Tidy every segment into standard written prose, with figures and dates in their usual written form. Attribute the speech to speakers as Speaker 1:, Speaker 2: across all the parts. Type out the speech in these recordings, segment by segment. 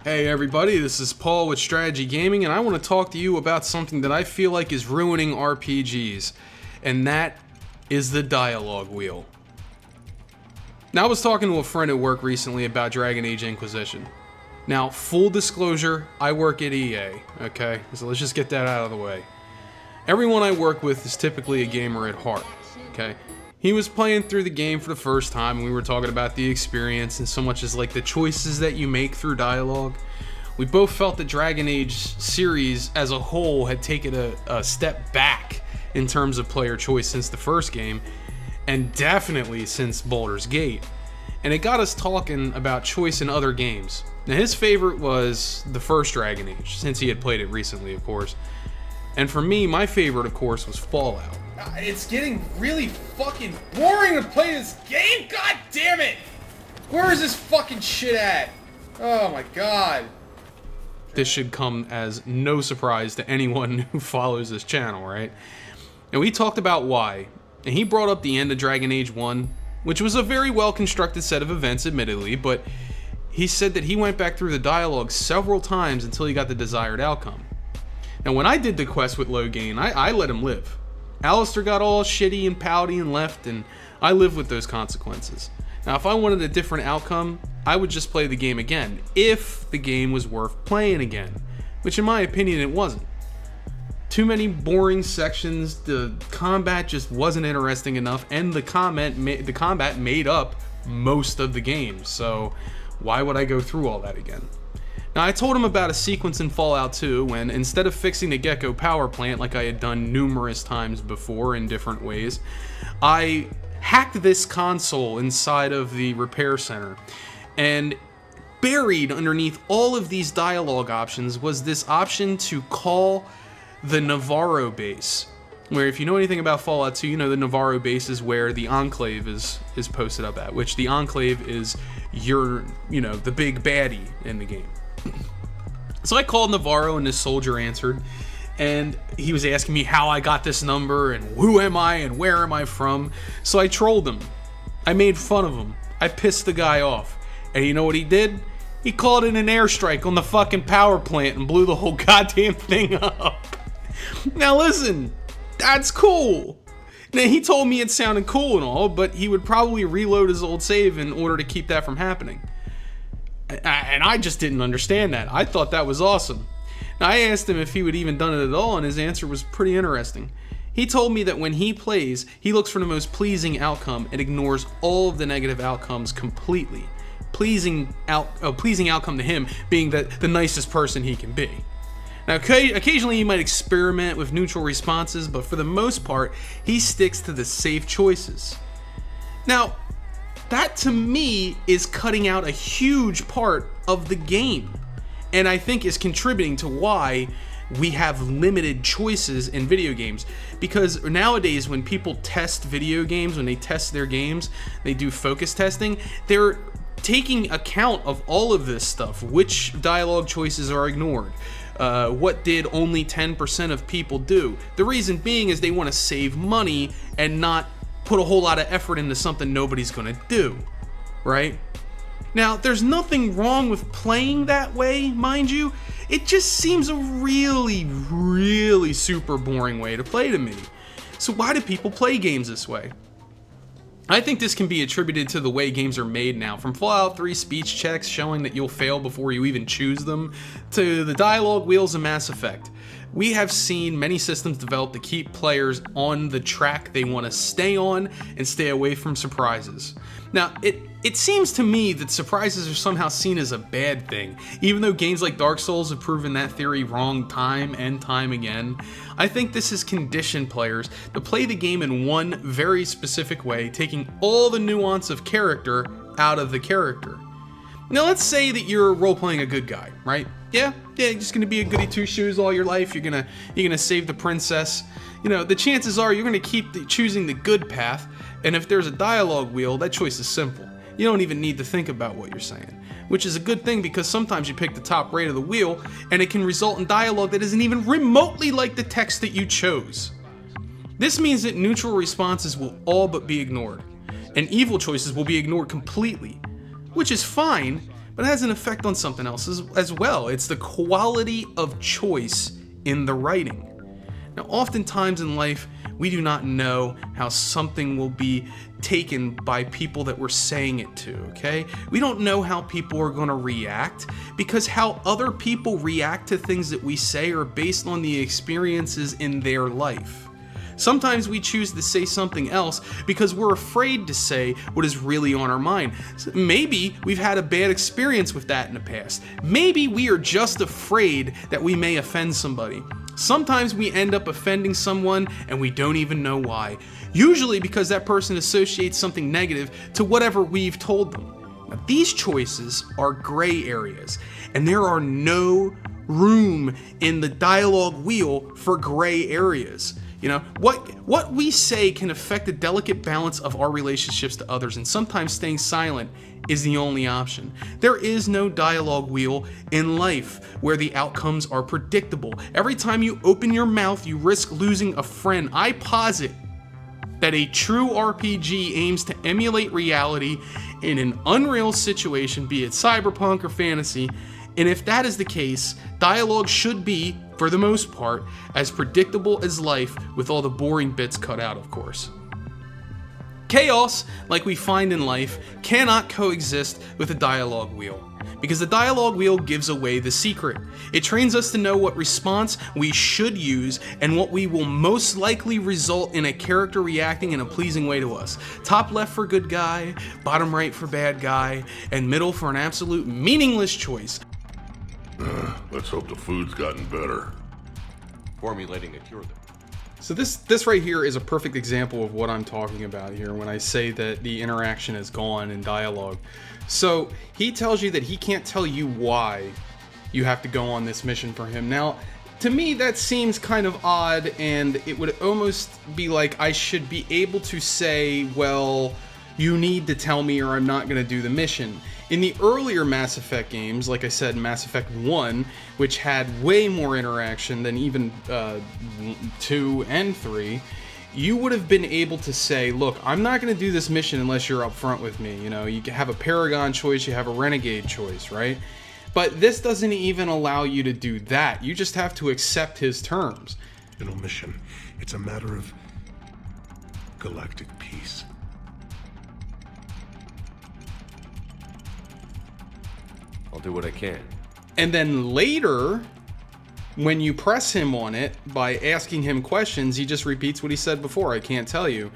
Speaker 1: Hey everybody, this is Paul with Strat-Edgy Gaming, and I want to talk to you about something that I feel like is ruining RPGs, and that is the dialogue wheel. Now, I was talking to a friend at work recently about Dragon Age Inquisition. Now, full disclosure, I work at EA, okay? So let's just get that out of the way. Everyone I work with is typically a gamer at heart, okay? He was playing through the game for the first time, and we were talking about the experience and so much as like the choices that you make through dialogue. We both felt the Dragon Age series as a whole had taken a step back in terms of player choice since the first game, and definitely since Baldur's Gate. And it got us talking about choice in other games. Now, his favorite was the first Dragon Age, since he had played it recently, of course. And for me, my favorite, of course, was Fallout.
Speaker 2: It's getting really fucking boring to play this game. God damn it! Where is this fucking shit at? Oh my god.
Speaker 1: This should come as no surprise to anyone who follows this channel, right? And we talked about why. And he brought up the end of Dragon Age 1, which was a very well-constructed set of events, admittedly, but he said that he went back through the dialogue several times until he got the desired outcome. Now, when I did the quest with Logain, I let him live. Alistair got all shitty and pouty and left, and I lived with those consequences. Now, if I wanted a different outcome, I would just play the game again, if the game was worth playing again, which in my opinion it wasn't. Too many boring sections, the combat just wasn't interesting enough, and the combat made up most of the game, so why would I go through all that again? Now, I told him about a sequence in Fallout 2 when, instead of fixing the Gecko power plant like I had done numerous times before in different ways, I hacked this console inside of the repair center. And buried underneath all of these dialogue options was this option to call the Navarro base. Where, if you know anything about Fallout 2, you know the Navarro base is where the Enclave is posted up at, which the Enclave is the big baddie in the game. So I called Navarro, and this soldier answered, and he was asking me how I got this number and who am I and where am I from. So I trolled him. I made fun of him. I pissed the guy off. And you know what he did? He called in an airstrike on the fucking power plant and blew the whole goddamn thing up. Now listen, that's cool. Now, he told me it sounded cool and all, but he would probably reload his old save in order to keep that from happening. And I just didn't understand that. I thought that was awesome. Now, I asked him if he would even done it at all, and his answer was pretty interesting. He told me that when he plays, he looks for the most pleasing outcome and ignores all of the negative outcomes completely. Pleasing outcome to him being the nicest person he can be. Now, occasionally he might experiment with neutral responses, but for the most part, he sticks to the safe choices. Now, that to me is cutting out a huge part of the game, and I think is contributing to why we have limited choices in video games. Because nowadays, when people test video games, when they test their games, they do focus testing, they're taking account of all of this stuff. Which dialogue choices are ignored? What did only 10% of people do? The reason being is they want to save money and not put a whole lot of effort into something nobody's gonna do, right? Now, there's nothing wrong with playing that way, mind you. It just seems a really, really super boring way to play to me. So why do people play games this way? I think this can be attributed to the way games are made now, from Fallout 3 speech checks showing that you'll fail before you even choose them, to the dialogue wheels of Mass Effect. We have seen many systems developed to keep players on the track they want to stay on and stay away from surprises. Now, it seems to me that surprises are somehow seen as a bad thing, even though games like Dark Souls have proven that theory wrong time and time again. I think this has conditioned players to play the game in one very specific way, taking all the nuance of character out of the character. Now, let's say that you're role-playing a good guy, right? Yeah, you're just gonna be a goody two-shoes all your life. You're gonna save the princess. You know, the chances are you're gonna keep choosing the good path, and if there's a dialogue wheel, that choice is simple. You don't even need to think about what you're saying, which is a good thing because sometimes you pick the top right of the wheel, and it can result in dialogue that isn't even remotely like the text that you chose. This means that neutral responses will all but be ignored, and evil choices will be ignored completely, which is fine, but it has an effect on something else as well. It's the quality of choice in the writing. Now, oftentimes in life, we do not know how something will be taken by people that we're saying it to, okay? We don't know how people are going to react, because how other people react to things that we say are based on the experiences in their life. Sometimes we choose to say something else because we're afraid to say what is really on our mind. Maybe we've had a bad experience with that in the past. Maybe we are just afraid that we may offend somebody. Sometimes we end up offending someone and we don't even know why. Usually because that person associates something negative to whatever we've told them. Now, these choices are gray areas, and there are no room in the dialogue wheel for gray areas. You know, what we say can affect the delicate balance of our relationships to others, and sometimes staying silent is the only option. There is no dialogue wheel in life where the outcomes are predictable. Every time you open your mouth, you risk losing a friend. I posit that a true RPG aims to emulate reality in an unreal situation, be it cyberpunk or fantasy, and if that is the case, dialogue should be, for the most part, as predictable as life, with all the boring bits cut out, of course. Chaos, like we find in life, cannot coexist with a dialogue wheel, because the dialogue wheel gives away the secret. It trains us to know what response we should use and what we will most likely result in a character reacting in a pleasing way to us. Top left for good guy, bottom right for bad guy, and middle for an absolute meaningless choice.
Speaker 3: Let's hope the food's gotten better.
Speaker 4: Formulating a cure.
Speaker 1: So this right here is a perfect example of what I'm talking about here when I say that the interaction is gone in dialogue. So he tells you that he can't tell you why you have to go on this mission for him. Now, to me, that seems kind of odd, and it would almost be like I should be able to say, well, you need to tell me or I'm not going to do the mission. In the earlier Mass Effect games, like I said, Mass Effect 1, which had way more interaction than even 2 and 3, you would have been able to say, look, I'm not going to do this mission unless you're upfront with me. You know, you have a Paragon choice, you have a Renegade choice, right? But this doesn't even allow you to do that. You just have to accept his terms.
Speaker 3: In a mission, it's a matter of galactic peace.
Speaker 4: I'll do what I can.
Speaker 1: And then later, when you press him on it by asking him questions, he just repeats what he said before, I can't tell you.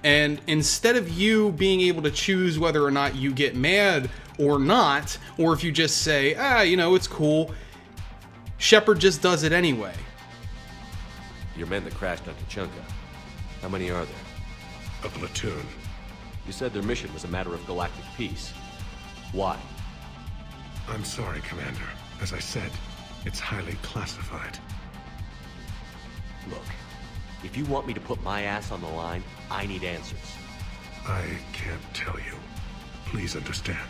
Speaker 1: And instead of you being able to choose whether or not you get mad or not, or if you just say, you know, it's cool, Shepard just does it anyway.
Speaker 4: Your men that crashed on Tuchanka, how many are there?
Speaker 3: A platoon.
Speaker 4: You said their mission was a matter of galactic peace. Why?
Speaker 3: I'm sorry, Commander. As I said, it's highly classified.
Speaker 4: Look, if you want me to put my ass on the line, I need answers.
Speaker 3: I can't tell you. Please understand.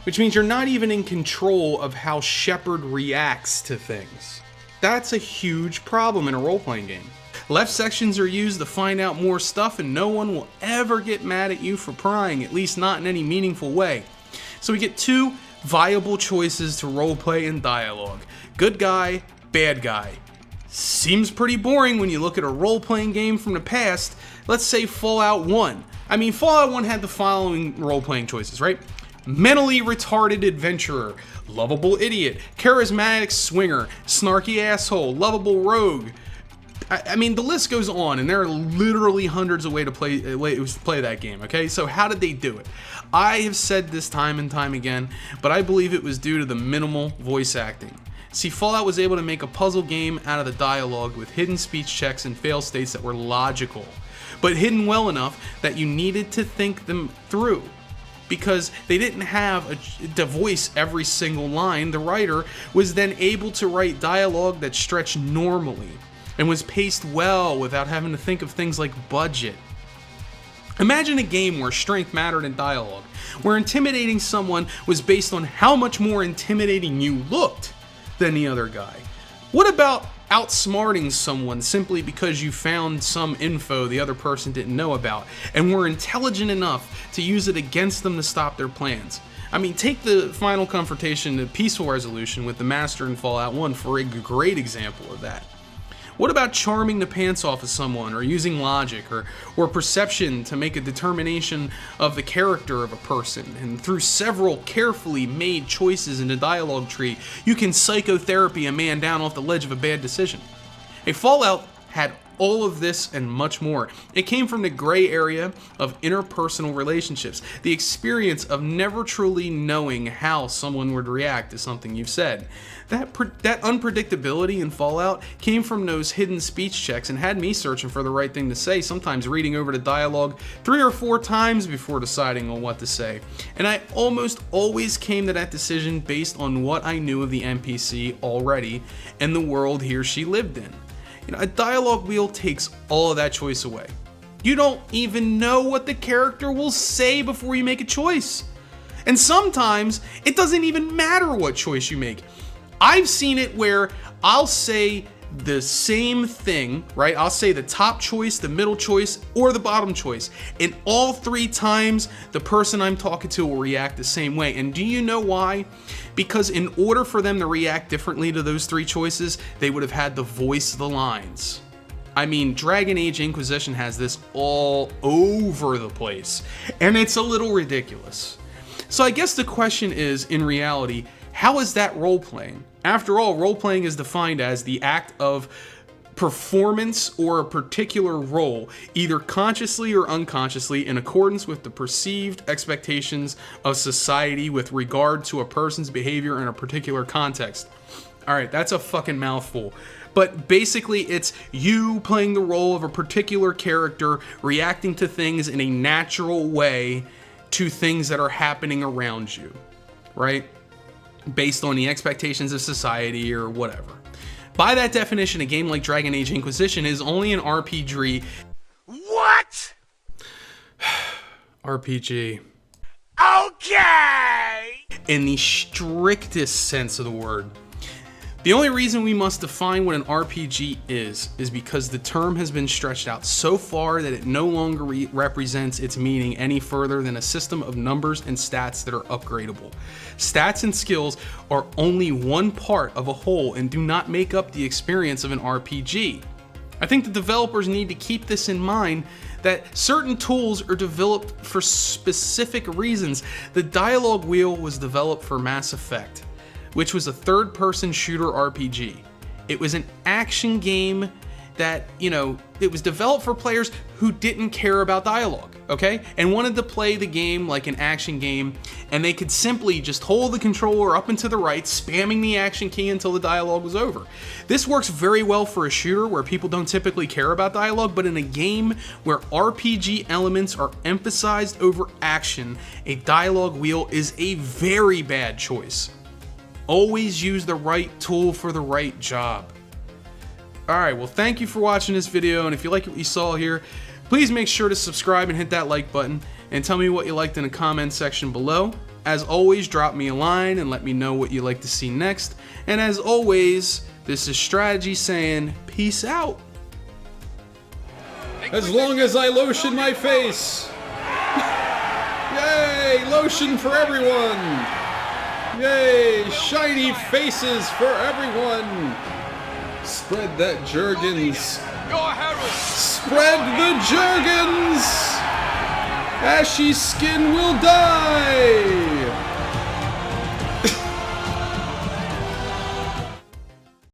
Speaker 1: Which means you're not even in control of how Shepard reacts to things. That's a huge problem in a role-playing game. Left sections are used to find out more stuff, and no one will ever get mad at you for prying, at least not in any meaningful way. So we get two viable choices to roleplay in dialogue. Good guy, bad guy. Seems pretty boring when you look at a role-playing game from the past. Let's say Fallout 1. I mean, Fallout 1 had the following role-playing choices, right? Mentally retarded adventurer, lovable idiot, charismatic swinger, snarky asshole, lovable rogue. I mean, the list goes on, and there are literally hundreds of ways to play that game, okay? So how did they do it? I have said this time and time again, but I believe it was due to the minimal voice acting. See, Fallout was able to make a puzzle game out of the dialogue with hidden speech checks and fail states that were logical, but hidden well enough that you needed to think them through. Because they didn't have to voice every single line, the writer was then able to write dialogue that stretched normally and was paced well without having to think of things like budget. Imagine a game where strength mattered in dialogue, where intimidating someone was based on how much more intimidating you looked than the other guy. What about outsmarting someone simply because you found some info the other person didn't know about, and were intelligent enough to use it against them to stop their plans. I mean, take the final confrontation to peaceful resolution with the Master in Fallout 1 for a great example of that. What about charming the pants off of someone, or using logic or perception to make a determination of the character of a person? And through several carefully made choices in the dialogue tree, you can psychotherapy a man down off the ledge of a bad decision. A Fallout had all of this and much more. It came from the gray area of interpersonal relationships, the experience of never truly knowing how someone would react to something you've said. That unpredictability in Fallout came from those hidden speech checks and had me searching for the right thing to say, sometimes reading over the dialogue 3 or 4 times before deciding on what to say. And I almost always came to that decision based on what I knew of the NPC already and the world he or she lived in. You know, a dialogue wheel takes all of that choice away. You don't even know what the character will say before you make a choice. And sometimes it doesn't even matter what choice you make. I've seen it where I'll say the same thing, right? I'll say the top choice, the middle choice, or the bottom choice. And all 3 times, the person I'm talking to will react the same way. And do you know why? Because in order for them to react differently to those 3 choices, they would have had to voice the lines. I mean, Dragon Age Inquisition has this all over the place, and it's a little ridiculous. So I guess the question is, in reality, how is that role-playing? After all, role-playing is defined as the act of performance or a particular role, either consciously or unconsciously, in accordance with the perceived expectations of society with regard to a person's behavior in a particular context. Alright, that's a fucking mouthful. But basically, it's you playing the role of a particular character, reacting to things in a natural way to things that are happening around you, right? Based on the expectations of society or whatever. By that definition, a game like Dragon Age Inquisition is only an RPG.
Speaker 5: What?
Speaker 1: RPG.
Speaker 5: Okay!
Speaker 1: In the strictest sense of the word. The only reason we must define what an RPG is because the term has been stretched out so far that it no longer represents its meaning any further than a system of numbers and stats that are upgradable. Stats and skills are only one part of a whole and do not make up the experience of an RPG. I think the developers need to keep this in mind, that certain tools are developed for specific reasons. The Dialog Wheel was developed for Mass Effect, which was a third-person shooter RPG. It was an action game that, you know, it was developed for players who didn't care about dialogue, okay? And wanted to play the game like an action game, and they could simply just hold the controller up and to the right, spamming the action key until the dialogue was over. This works very well for a shooter where people don't typically care about dialogue, but in a game where RPG elements are emphasized over action, a dialogue wheel is a very bad choice. Always use the right tool for the right job. Alright, well, thank you for watching this video, and if you like what you saw here, please make sure to subscribe and hit that like button, and tell me what you liked in the comment section below. As always, drop me a line and let me know what you'd like to see next. And as always, this is Strat-Edgy saying, peace out.
Speaker 2: As long as I lotion my face. Yay, lotion for everyone. Yay, shiny faces for everyone. Spread that Jergens. Spread the Jergens. Ashy skin will die.